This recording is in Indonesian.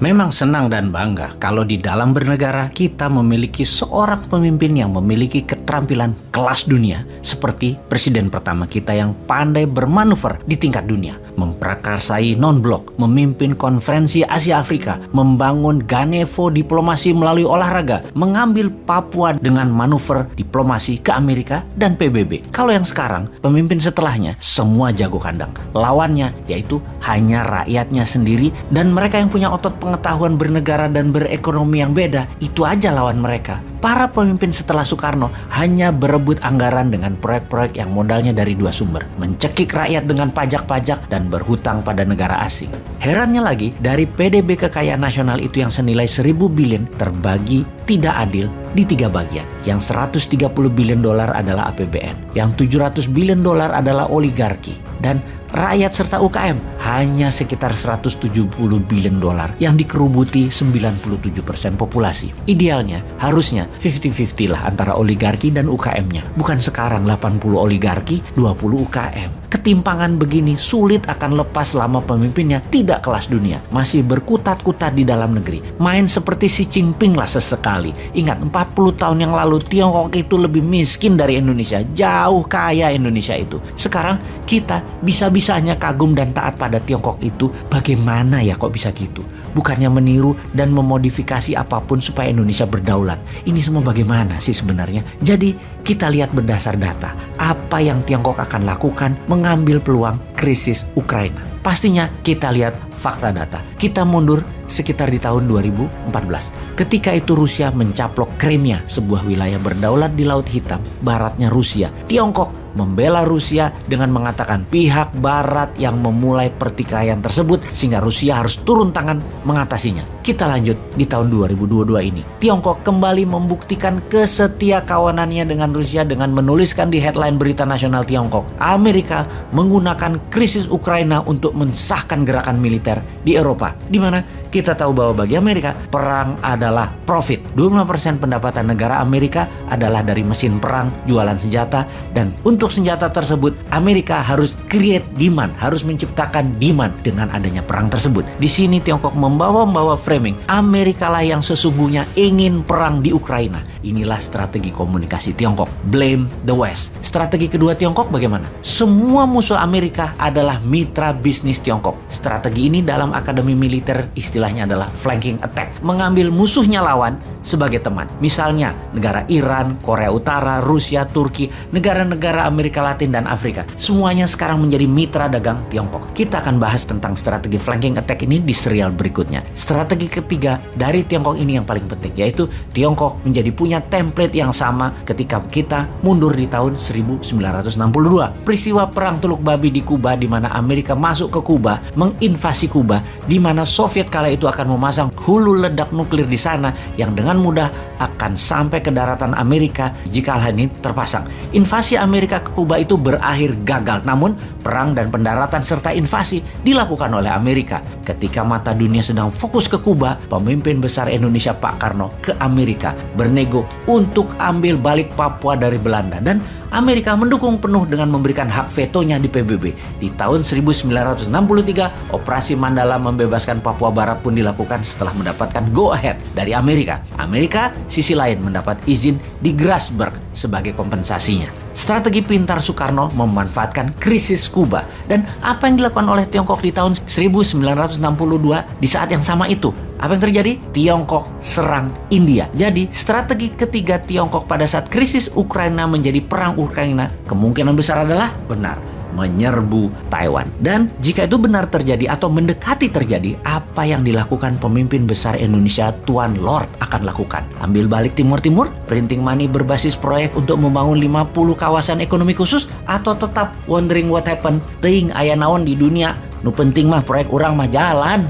Memang senang dan bangga kalau di dalam bernegara kita memiliki seorang pemimpin yang memiliki keterampilan kelas dunia seperti presiden pertama kita yang pandai bermanuver di tingkat dunia, memprakarsai non-blok, memimpin konferensi Asia Afrika, membangun Ganevo diplomasi melalui olahraga, mengambil Papua dengan manuver diplomasi ke Amerika dan PBB. Kalau yang sekarang, pemimpin setelahnya semua jago kandang. Lawannya yaitu hanya rakyatnya sendiri dan mereka yang punya otot pengetahuan bernegara dan berekonomi yang beda, itu aja lawan mereka. Para pemimpin setelah Soekarno hanya berebut anggaran dengan proyek-proyek yang modalnya dari dua sumber, mencekik rakyat dengan pajak-pajak dan berhutang pada negara asing. Herannya lagi, dari PDB kekayaan nasional itu yang senilai 1.000 billion terbagi tidak adil di 3 bagian. Yang 130 billion dolar adalah APBN, yang 700 billion dolar adalah oligarki, dan rakyat serta UKM hanya sekitar 170 billion dolar yang dikerubuti 97% populasi. Idealnya harusnya 50-50 lah antara oligarki dan UKM-nya. Bukan sekarang 80 oligarki, 20 UKM. Ketimpangan begini sulit akan lepas selama pemimpinnya tidak kelas dunia, masih berkutat-kutat di dalam negeri. Main seperti Xi Jinping lah sesekali. Ingat 40 tahun yang lalu Tiongkok itu lebih miskin dari Indonesia, jauh kaya Indonesia itu. Sekarang kita bisa-bisanya kagum dan taat pada Tiongkok itu. Bagaimana ya kok bisa gitu? Bukannya meniru dan memodifikasi apapun supaya Indonesia berdaulat. Ini semua bagaimana sih sebenarnya? Jadi kita lihat berdasar data apa yang Tiongkok akan lakukan mengambil peluang krisis Ukraina. Pastinya kita lihat fakta data. Kita mundur sekitar di tahun 2014. Ketika itu Rusia mencaplok Crimea, sebuah wilayah berdaulat di Laut Hitam, baratnya Rusia. Tiongkok membela Rusia dengan mengatakan pihak barat yang memulai pertikaian tersebut sehingga Rusia harus turun tangan mengatasinya. Kita lanjut di tahun 2022 ini. Tiongkok kembali membuktikan kesetiakawanannya dengan Rusia dengan menuliskan di headline berita nasional Tiongkok, Amerika menggunakan krisis Ukraina untuk mensahkan gerakan militer di Eropa, di mana kita tahu bahwa bagi Amerika perang adalah profit. 25% pendapatan negara Amerika adalah dari mesin perang, jualan senjata, dan untuk senjata tersebut Amerika harus create demand, harus menciptakan demand dengan adanya perang tersebut. Di sini Tiongkok membawa framing Amerika lah yang sesungguhnya ingin perang di Ukraina. Inilah strategi komunikasi Tiongkok, blame the West. Strategi kedua Tiongkok bagaimana? Semua musuh Amerika adalah mitra bisnis Tiongkok. Strategi ini dalam akademi militer istilahnya adalah flanking attack, mengambil musuhnya lawan sebagai teman. Misalnya negara Iran, Korea Utara, Rusia, Turki, negara-negara Amerika Latin dan Afrika. Semuanya sekarang menjadi mitra dagang Tiongkok. Kita akan bahas tentang strategi flanking attack ini di serial berikutnya. Strategi ketiga dari Tiongkok ini yang paling penting, yaitu Tiongkok menjadi punya template yang sama ketika kita mundur di tahun 1962. Peristiwa perang Teluk Babi di Kuba, di mana Amerika masuk ke Kuba, menginvasi Kuba, di mana Soviet kala itu akan memasang hulu ledak nuklir di sana yang dengan mudah akan sampai ke daratan Amerika jika hal ini terpasang. Invasi Amerika ke Kuba itu berakhir gagal, namun perang dan pendaratan serta invasi dilakukan oleh Amerika. Ketika mata dunia sedang fokus ke Kuba, pemimpin besar Indonesia Pak Karno ke Amerika bernego untuk ambil balik Papua dari Belanda, dan Amerika mendukung penuh dengan memberikan hak vetonya di PBB. Di tahun 1963, Operasi Mandala membebaskan Papua Barat pun dilakukan setelah mendapatkan go ahead dari Amerika. Amerika, sisi lain, mendapat izin di Grasberg sebagai kompensasinya. Strategi pintar Soekarno memanfaatkan krisis Kuba. Dan apa yang dilakukan oleh Tiongkok di tahun 1962 di saat yang sama itu? Apa yang terjadi? Tiongkok serang India. Jadi strategi ketiga Tiongkok pada saat krisis Ukraina menjadi perang Ukraina kemungkinan besar adalah benar, menyerbu Taiwan. Dan jika itu benar terjadi atau mendekati terjadi, apa yang dilakukan pemimpin besar Indonesia Tuan Lord akan lakukan? Ambil balik Timur-Timur, printing money berbasis proyek untuk membangun 50 kawasan ekonomi khusus, atau tetap wondering what happened, teuing aya naon di dunia, nu penting mah proyek urang mah jalan.